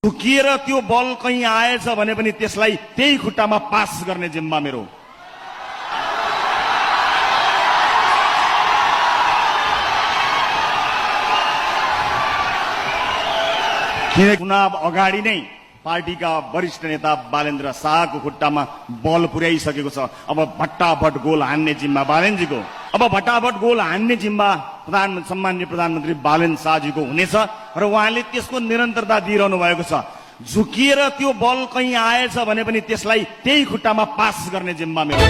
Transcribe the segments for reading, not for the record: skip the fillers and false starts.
झुकिएर त्यो बल कहीँ आएछ भने पनि त्यसलाई त्यही खुट्टामा पास गर्ने जिम्मा मेरो। चुनाव अगाडि नै पार्टीका वरिष्ठ नेता बालेन्द्र शाहको खुट्टामा बल पुर्याइसकेको छ। अब भट्टाभट गोल हान्ने जिम्मा बालेनजीको। अब भट्टाभट गोल हान्ने जिम्मा सम्माननीय प्रधानमन्त्री बालेन शाहजीको हुनेछ र उहाँले त्यसको निरन्तरता दिइरहनु भएको छ। झुकिएर त्यो बल कहीँ आएछ भने पनि त्यसलाई त्यही खुट्टामा पास गर्ने जिम्मा मेरो।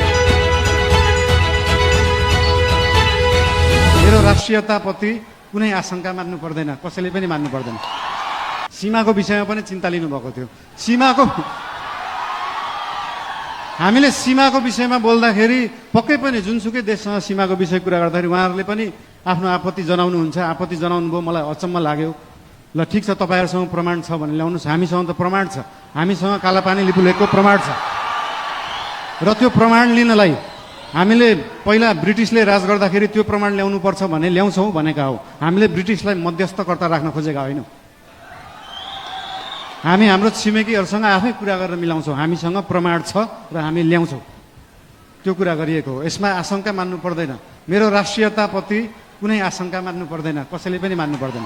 मेरो राष्ट्रियताप्रति कुनै आशंका मान्नु पर्दैन, कसैले पनि मान्नु पर्दैन। सीमाको विषयमा पनि चिन्ता लिनुभएको थियो। हामीले सीमाको विषयमा बोल्दाखेरि पक्कै पनि जुनसुकै देशसँग सीमाको विषय कुरा गर्दाखेरि उहाँहरूले पनि आफ्नो आपत्ति जनाउनुहुन्छ। आपत्ति जनाउनु भयो, मलाई अचम्म लाग्यो। ल ठिक छ, तपाईँहरूसँग प्रमाण छ भने ल्याउनुहोस्। हामीसँग त प्रमाण छ, हामीसँग कालापानी लिपुलेखको प्रमाण छ र त्यो प्रमाण लिनलाई हामीले पहिला ब्रिटिसले राज गर्दाखेरि त्यो प्रमाण ल्याउनुपर्छ भने ल्याउँछौँ भनेका हो। हामीले ब्रिटिसलाई मध्यस्थकर्ता राख्न खोजेका होइनौँ। हामी हाम्रो छिमेकीहरूसँग आफै कुरा गरेर मिलाउँछौँ। हामीसँग प्रमाण छ र हामी ल्याउँछौँ, त्यो कुरा गरिएको हो। यसमा आशंका मान्नु पर्दैन। मेरो राष्ट्रियताप्रति कुनै आशंका मान्नु पर्दैन, कसैले पनि मान्नु पर्दैन।